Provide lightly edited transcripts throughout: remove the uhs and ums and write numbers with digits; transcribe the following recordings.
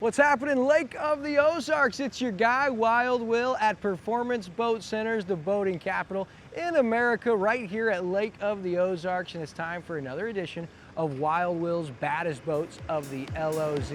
What's happening, Lake of the Ozarks? It's your guy, Wild Will, at Performance Boat Centers, the boating capital in America, right here at Lake of the Ozarks. And it's time for another edition of Wild Will's Baddest Boats of the LOZ.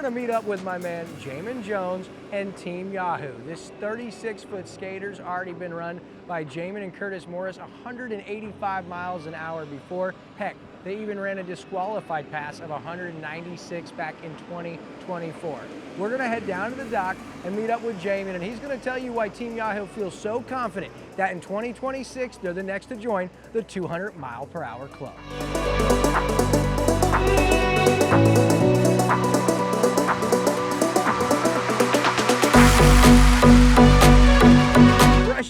Meet up with my man Jamin Jones and Team Yahoo. This 36-foot skater's already been run by Jamin and Curtis Morris 185 miles an hour before. Heck, they even ran a disqualified pass of 196 back in 2024. We're gonna head down to the dock and meet up with Jamin, and he's gonna tell you why Team Yahoo feels so confident that in 2026 they're the next to join the 200-mile-per-hour club.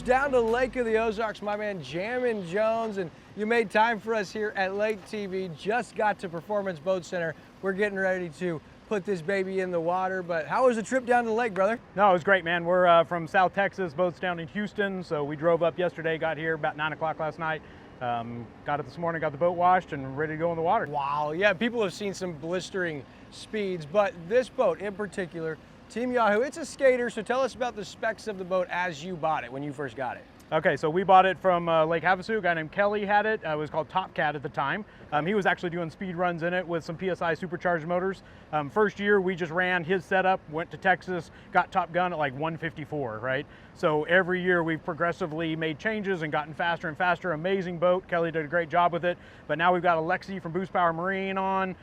Down to Lake of the Ozarks, my man Jamin Jones, and you made time for us here at Lake TV. Just got to Performance Boat Center. We're getting ready to put this baby in the water, but how was the trip down to the lake, brother? No, it was great, man. We're from South Texas, boats down in Houston, so we drove up yesterday, got here about 9 o'clock last night. Got it this morning, got the boat washed and ready to go in the water. Wow, yeah, people have seen some blistering speeds, but this boat in particular, Team Yahoo, it's a skater, so tell us about the specs of the boat as you bought it when you first got it. Okay, so we bought it from Lake Havasu. A guy named Kelly had it. It was called Top Cat at the time. He was actually doing speed runs in it with some PSI supercharged motors. First year, we just ran his setup, went to Texas, got Top Gun at like 154, right? So every year we've progressively made changes and gotten faster and faster. Amazing boat. Kelly did a great job with it. But now we've got Alexi from Boost Power Marine on.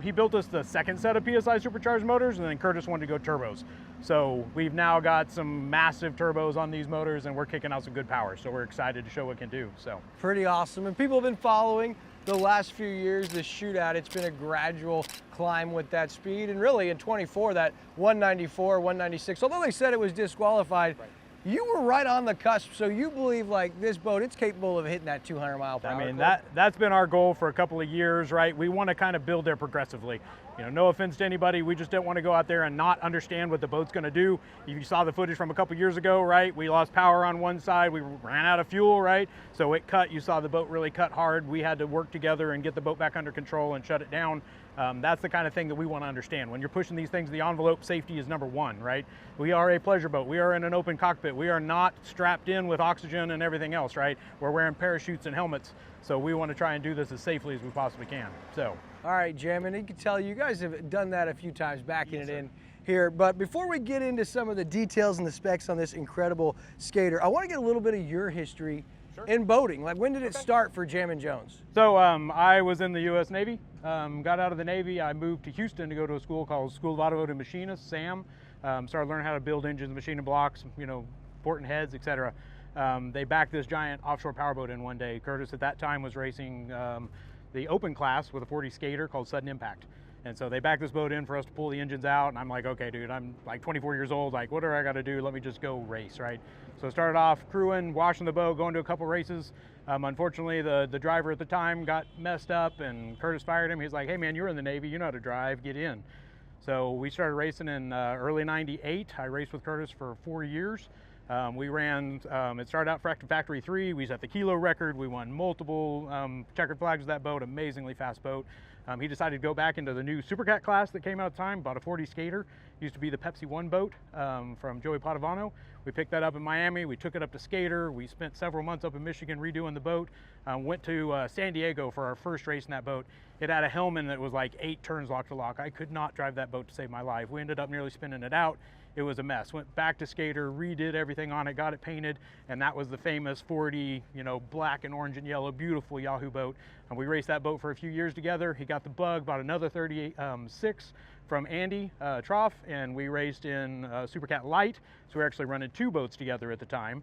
He built us the second set of PSI supercharged motors, and then Curtis wanted to go turbos. So we've now got some massive turbos on these motors, and we're kicking out some good power. So we're excited to show what it can do. So pretty awesome. And people have been following the last few years, the shootout. It's been a gradual climb with that speed. And really in 24, that 194, 196, although they said it was disqualified, right, you were right on the cusp, so you believe like this boat, it's capable of hitting that 200 mile per hour. I mean, that's been our goal for a couple of years, right? We want to kind of build there progressively. You know, no offense to anybody, we just don't want to go out there and not understand what the boat's going to do. You saw the footage from a couple years ago, right? We lost power on one side, we ran out of fuel, right? So it cut, you saw the boat really cut hard. We had to work together and get the boat back under control and shut it down. That's the kind of thing that we want to understand. When you're pushing these things, the envelope, safety is number one, right? We are a pleasure boat. We are in an open cockpit. We are not strapped in with oxygen and everything else, right? We're wearing parachutes and helmets. So we want to try and do this as safely as we possibly can. So. All right, Jamin, you can tell you guys have done that a few times, backing it in here. But before we get into some of the details and the specs on this incredible skater, I want to get a little bit of your history in boating. Like, when did it start for Jamin Jones? So I was in the U.S. Navy, got out of the Navy. I moved to Houston to go to a school called School of Automotive Machinists, SAM. Started learning how to build engines, machining blocks, you know, porting heads, etc. They backed this giant offshore powerboat in one day. Curtis at that time was racing the open class with a 40 skater called Sudden Impact. And so they backed this boat in for us to pull the engines out, and I'm like, okay, dude, I'm like 24 years old, like, what do I gotta do? Let me just go race, right? So I started off crewing, washing the boat, going to a couple races. Unfortunately, the driver at the time got messed up, and Curtis fired him. He's like, hey man, you're in the Navy, you know how to drive, get in. So we started racing in early '98. I raced with Curtis for 4 years. We ran, it started out Factory 3, we set the kilo record, we won multiple checkered flags with that boat, amazingly fast boat. He decided to go back into the new Super Cat class that came out at the time, bought a 40 skater, used to be the Pepsi 1 boat from Joey Padovano. We picked that up in Miami, we took it up to skater, we spent several months up in Michigan redoing the boat, went to San Diego for our first race in that boat. It had a Hellman that was like 8 turns lock to lock. I could not drive that boat to save my life. We ended up nearly spinning it out. It was a mess. Went back to skater, redid everything on it, got it painted, and that was the famous 40, you know, black and orange and yellow, beautiful Yahoo boat. And we raced that boat for a few years together. He got the bug, bought another 38.6 from Andy Trough, and we raced in Super Cat Light. So we were actually running 2 boats together at the time.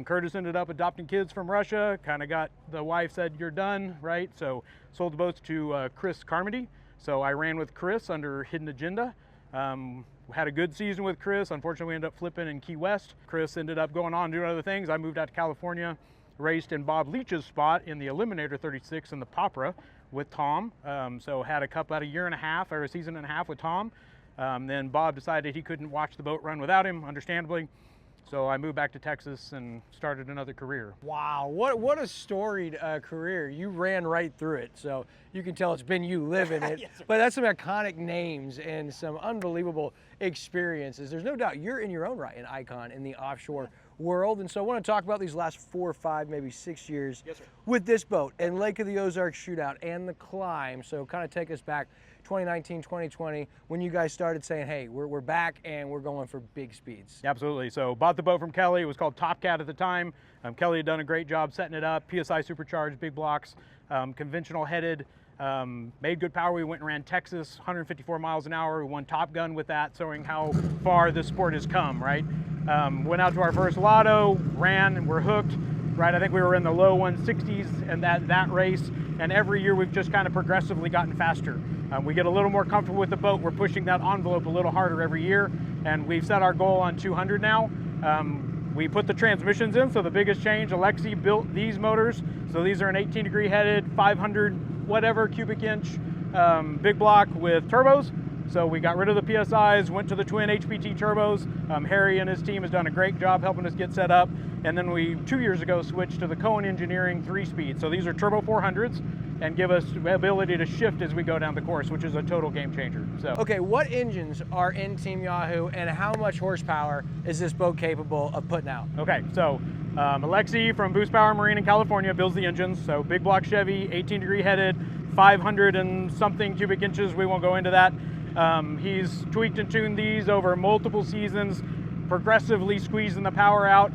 Curtis ended up adopting kids from Russia, kind of got, the wife said, you're done, right? So sold the boats to Chris Carmody. So I ran with Chris under Hidden Agenda. Had a good season with Chris. Unfortunately, we ended up flipping in Key West. Chris ended up going on doing other things. I moved out to California, raced in Bob Leach's spot in the Eliminator 36 in the Popra with Tom. So had a couple, about a year and a half or a season and a half with Tom. Then Bob decided he couldn't watch the boat run without him, understandably. So I moved back to Texas and started another career. Wow, what a storied career. You ran right through it, so you can tell it's been you living it. Yes, sir. But that's some iconic names and some unbelievable experiences. There's no doubt you're in your own right an icon in the offshore world. And so I want to talk about these last 4 or 5, maybe 6 years with this boat and Lake of the Ozarks Shootout and the climb. So kind of take us back 2019, 2020, when you guys started saying, hey, we're back and we're going for big speeds. Absolutely. So bought the boat from Kelly. It was called Top Cat at the time. Kelly had done a great job setting it up, PSI supercharged, big blocks, conventional headed, made good power. We went and ran Texas, 154 miles an hour. We won Top Gun with that, showing how far this sport has come, right? Went out to our first lotto, ran, and we're hooked, right? I think we were in the low 160s in that race, and every year we've just kind of progressively gotten faster. We get a little more comfortable with the boat. We're pushing that envelope a little harder every year, and we've set our goal on 200 now. We put the transmissions in, so the biggest change, Alexi built these motors. So these are an 18-degree headed, 500 whatever cubic inch big block with turbos. So we got rid of the PSIs, went to the twin HPT turbos. Harry and his team has done a great job helping us get set up. And then we, 2 years ago, switched to the Cohen Engineering 3-speed. So these are turbo 400s and give us the ability to shift as we go down the course, which is a total game changer. So okay, what engines are in Team Yahoo and how much horsepower is this boat capable of putting out? Okay, so Alexi from Boost Power Marine in California builds the engines. So big block Chevy, 18-degree headed, 500 and something cubic inches. We won't go into that. He's tweaked and tuned these over multiple seasons, progressively squeezing the power out.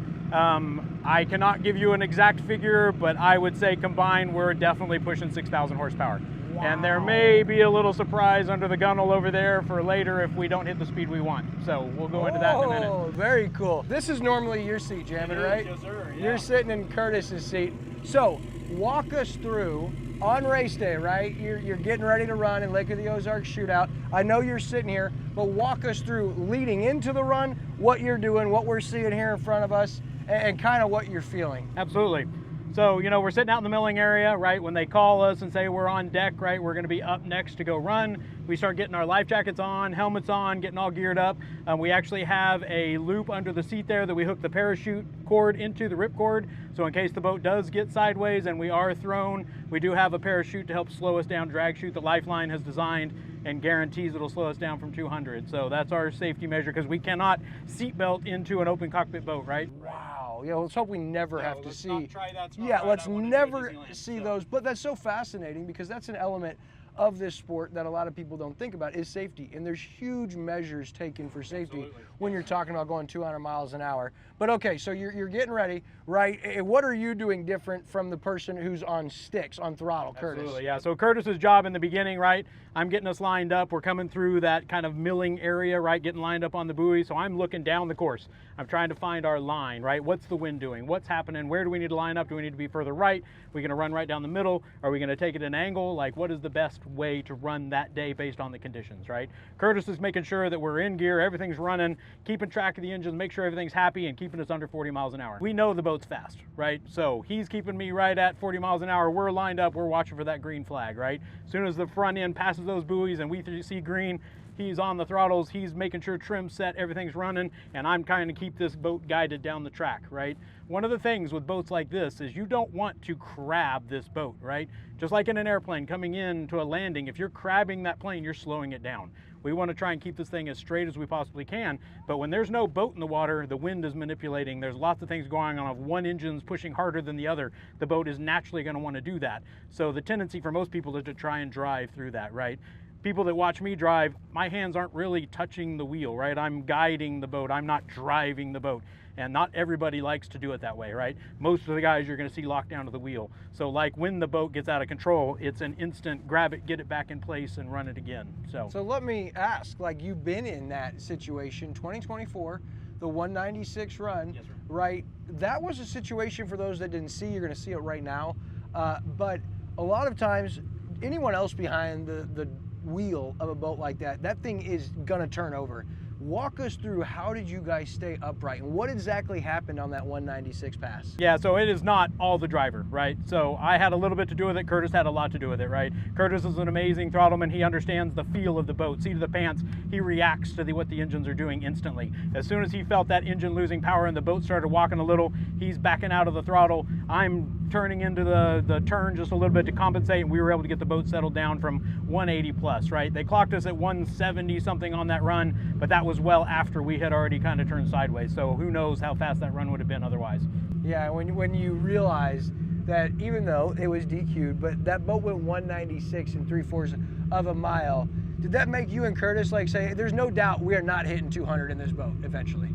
I cannot give you an exact figure, but I would say combined we're definitely pushing 6,000 horsepower. Wow. And there may be a little surprise under the gunnel over there for later if we don't hit the speed we want. So we'll go into that in a minute. Oh, very cool. This is normally your seat, Jamin, right? Yes, sir. Yeah. You're sitting in Curtis's seat. So walk us through on race day, right? You're getting ready to run in Lake of the Ozarks Shootout. I know you're sitting here, but walk us through leading into the run, what you're doing, what we're seeing here in front of us, and kind of what you're feeling. Absolutely. So, you know, we're sitting out in the milling area, right? When they call us and say we're on deck, right, we're going to be up next to go run. We start getting our life jackets on, helmets on, getting all geared up. We actually have a loop under the seat there that we hook the parachute cord into, the rip cord. So in case the boat does get sideways and we are thrown, we do have a parachute to help slow us down, drag chute that Lifeline has designed and guarantees it'll slow us down from 200. So that's our safety measure because we cannot seatbelt into an open cockpit boat, right? Wow. Yeah, let's hope we never have to see. Not try that. Yeah, let's never see those. But that's so fascinating because that's an element of this sport that a lot of people don't think about is safety. And there's huge measures taken for safety when you're talking about going 200 miles an hour. But okay, so you're getting ready, right? What are you doing different from the person who's on sticks, on throttle, Curtis? Absolutely, yeah. So Curtis's job in the beginning, right? I'm getting us lined up. We're coming through that kind of milling area, right? Getting lined up on the buoy. So I'm looking down the course. I'm trying to find our line, right? What's the wind doing? What's happening? Where do we need to line up? Do we need to be further right? Are we going to run right down the middle? Are we going to take it an angle? Like, what is the best way to run that day based on the conditions, right? Curtis is making sure that we're in gear, everything's running, keeping track of the engines, make sure everything's happy, and keeping us under 40 miles an hour. We know the boat's fast, right? So he's keeping me right at 40 miles an hour. We're lined up. We're watching for that green flag, right? As soon as the front end passes those buoys and we see green, he's on the throttles, he's making sure trim's set, everything's running, and I'm trying to keep this boat guided down the track, right? One of the things with boats like this is you don't want to crab this boat, right? Just like in an airplane coming in to a landing, if you're crabbing that plane, you're slowing it down. We want to try and keep this thing as straight as we possibly can, but when there's no boat in the water, the wind is manipulating, there's lots of things going on. If one engine's pushing harder than the other, the boat is naturally going to want to do that. So the tendency for most people is to try and drive through that, right? People that watch me drive, my hands aren't really touching the wheel, right? I'm guiding the boat, I'm not driving the boat. And not everybody likes to do it that way, right? Most of the guys you're gonna see locked down to the wheel. So like when the boat gets out of control, it's an instant grab it, get it back in place and run it again, so. So let me ask, like you've been in that situation, 2024, the 196 run, Yes, sir. right? That was a situation for those that didn't see, you're gonna see it right now. But a lot of times, anyone else behind the wheel of a boat like that, that thing is gonna turn over. Walk us through, how did you guys stay upright and what exactly happened on that 196 pass? Yeah, so it is not all the driver, right? So I had a little bit to do with it. Curtis had a lot to do with it, right? Curtis is an amazing throttleman. He understands the feel of the boat, seat of the pants. He reacts to what the engines are doing instantly. As soon as he felt that engine losing power and the boat started walking a little, he's backing out of the throttle. I'm turning into the turn just a little bit to compensate, and we were able to get the boat settled down from 180 plus, right? They clocked us at 170 something on that run, but that was well after we had already kind of turned sideways. So who knows how fast that run would have been otherwise. Yeah, when you realize that even though it was DQ'd, but that boat went 196 and 3/4 of a mile, did that make you and Curtis like say, there's no doubt we are not hitting 200 in this boat eventually?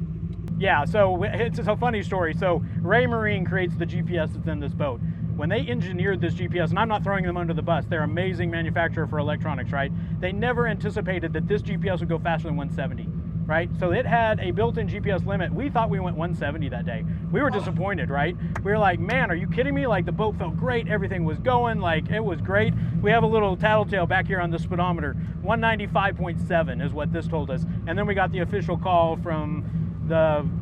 Yeah, so it's a funny story. So Ray Marine creates the GPS that's in this boat. When they engineered this GPS, and I'm not throwing them under the bus, they're an amazing manufacturer for electronics, right? They never anticipated that this GPS would go faster than 170, right? So it had a built-in GPS limit. We thought we went 170 that day. We were disappointed, right? We were like, man, are you kidding me? Like, the boat felt great, everything was going, like, it was great. We have a little tattletale back here on the speedometer. 195.7 is what this told us. And then we got the official call from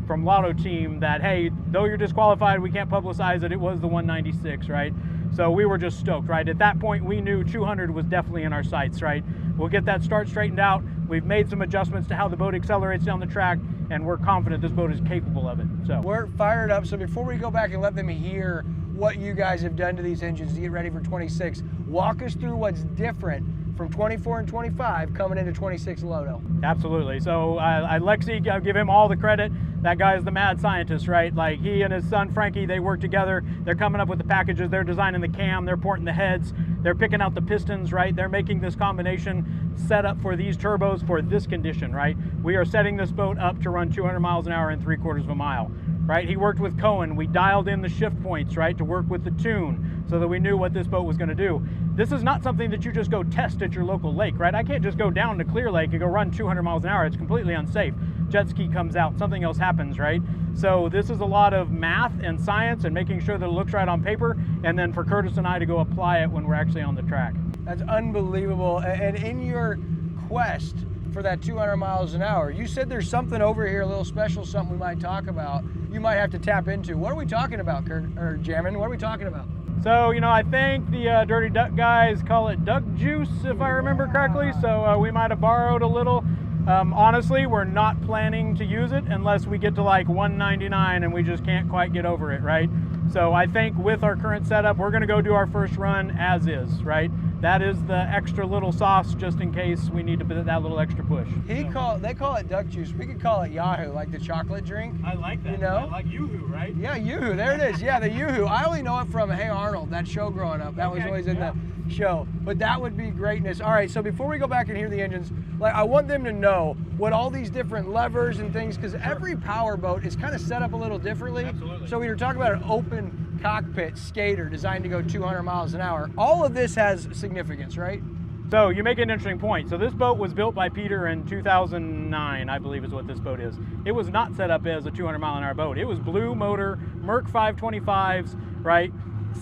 Lotto team that, hey, though you're disqualified, we can't publicize it. It was the 196, right? So we were just stoked, right? At that point, we knew 200 was definitely in our sights, right? We'll get that start straightened out. We've made some adjustments to how the boat accelerates down the track, and we're confident this boat is capable of it. So we're fired up. So before we go back and let them hear what you guys have done to these engines to get ready for 26, walk us through what's different from 24 and 25 coming into 26 Loto. Absolutely. So Lexi, I'll give him all the credit. That guy is the mad scientist, right? Like, he and his son Frankie, they work together. They're coming up with the packages. They're designing the cam. They're porting the heads. They're picking out the pistons, right? They're making this combination set up for these turbos for this condition, right? We are setting this boat up to run 200 miles an hour in 3/4 of a mile, right? He worked with Cohen. We dialed in the shift points, right, to work with the tune so that we knew what this boat was going to do. This is not something that you just go test at your local lake, right? I can't just go down to Clear Lake and go run 200 miles an hour. It's completely unsafe. Jet ski comes out, something else happens, right? So this is a lot of math and science and making sure that it looks right on paper, and then for Curtis and I to go apply it when we're actually on the track. That's unbelievable. And in your quest for that 200 miles an hour, you said there's something over here, a little special, something we might talk about. You might have to tap into. What are we talking about, Kurt, or Jamin? What are we talking about? So, you know, I think the Dirty Duck guys call it duck juice, if I remember correctly. So we might have borrowed a little. Honestly, we're not planning to use it unless we get to like 199 and we just can't quite get over it, right? So I think with our current setup, we're gonna go do our first run as is, right? That is the extra little sauce just in case we need to put that little extra push. They call it duck juice. We could call it Yahoo, like the chocolate drink. I like that. You know? I like Yoo-hoo, right? Yeah, Yoo-hoo. There it is. Yeah, the Yoo-hoo. I only know it from Hey Arnold, that show growing up. That was always in the show. But that would be greatness. All right, so before we go back and hear the engines, like, I want them to know what all these different levers and things, because every power boat is kind of set up a little differently. Absolutely. So we were talking about an open cockpit skater designed to go 200 miles an hour. All of this has significance, right? So you make an interesting point. So this boat was built by Peter in 2009, I believe is what this boat is. It was not set up as a 200 mile an hour boat. It was blue motor, Merc 525s, right?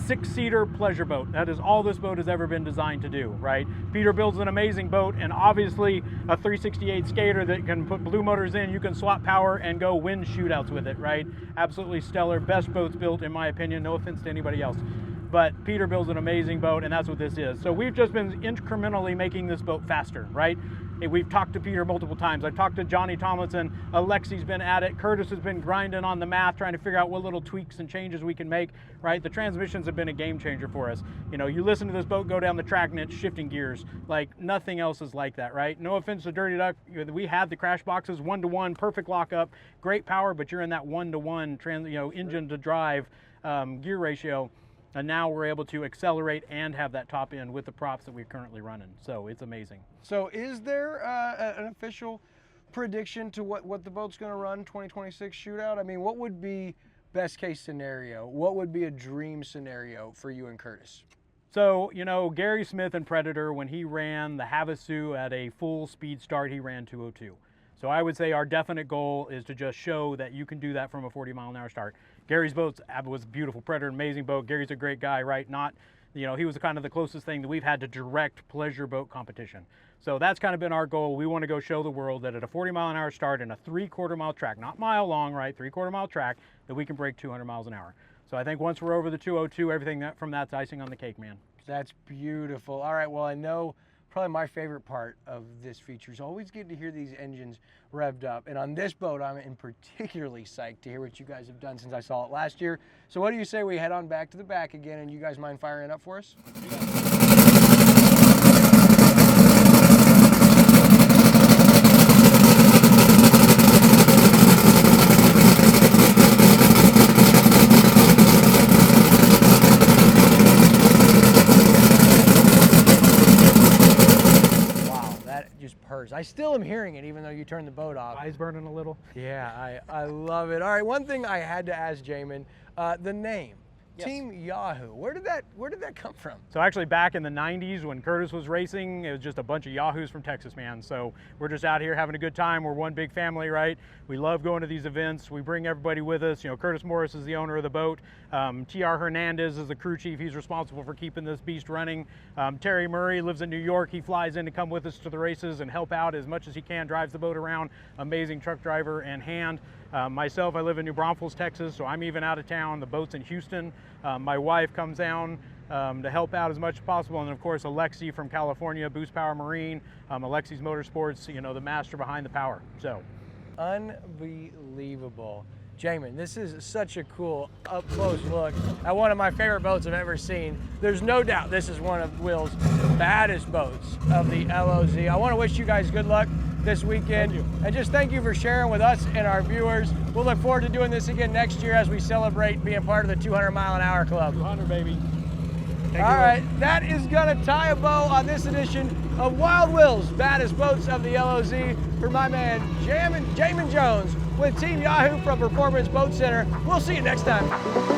6-seater pleasure boat. That is all this boat has ever been designed to do, right? Peter builds an amazing boat, and obviously a 368 skater that can put blue motors in. You can swap power and go win shootouts with it, right? Absolutely stellar. Best boats built, in my opinion. No offense to anybody else. But Peter builds an amazing boat, and that's what this is. So we've just been incrementally making this boat faster, right? We've talked to Peter multiple times. I've talked to Johnny Tomlinson. Alexi's been at it. Curtis has been grinding on the math, trying to figure out what little tweaks and changes we can make, right? The transmissions have been a game changer for us. You know, you listen to this boat go down the track and it's shifting gears. Like, nothing else is like that, right? No offense to Dirty Duck. We had the crash boxes, 1-to-1, perfect lockup, great power, but you're in that 1-to-1 engine to drive gear ratio. And now we're able to accelerate and have that top end with the props that we're currently running. So it's amazing. So is there an official prediction to what the boat's going to run 2026 shootout? I mean, what would be best case scenario? What would be a dream scenario for you and Curtis? So, you know, Gary Smith and Predator, when he ran the Havasu at a full speed start, he ran 202. So I would say our definite goal is to just show that you can do that from a 40 mile an hour start. Gary's boat was a beautiful Predator, amazing boat. Gary's a great guy, right? Not You know, he was kind of the closest thing that we've had to direct pleasure boat competition. So that's kind of been our goal. We want to go show the world that at a 40-mile-an-hour start in a 3/4 mile track, not mile long, right, 3/4 mile track, that we can break 200 miles an hour. So I think once we're over the 202, everything from that's icing on the cake, man. That's beautiful. All right, well, I know probably my favorite part of this feature is always getting to hear these engines revved up. And on this boat, I'm in particularly psyched to hear what you guys have done since I saw it last year. So what do you say we head on back to the back again, and you guys mind firing it up for us? I still am hearing it even though you turned the boat off. Eyes burning a little. Yeah, I love it. All right, one thing I had to ask Jamin, the name. Yes. Team Yahoo, where did that come from? So actually back in the 90s when Curtis was racing, it was just a bunch of Yahoos from Texas, man. So we're just out here having a good time. We're one big family, right? We love going to these events. We bring everybody with us. You know, Curtis Morris is the owner of the boat. TR Hernandez is the crew chief. He's responsible for keeping this beast running. Terry Murray lives in New York. He flies in to come with us to the races and help out as much as he can, drives the boat around. Amazing truck driver and hand. Myself, I live in New Braunfels, Texas, so I'm even out of town. The boat's in Houston. My wife comes down to help out as much as possible. And of course, Alexi from California, Boost Power Marine, Alexi's Motorsports, you know, the master behind the power. So, unbelievable. Jamin, this is such a cool up-close look at one of my favorite boats I've ever seen. There's no doubt this is one of Will's baddest boats of the LOZ. I want to wish you guys good luck this weekend. Thank you. And just thank you for sharing with us and our viewers. We'll look forward to doing this again next year as we celebrate being part of the 200-mile-an-hour club. 200, baby. All right, that is going to tie a bow on this edition of Wild Will's Baddest Boats of the LOZ for my man Jamin Jones with Team Yahoo from Performance Boat Center. We'll see you next time.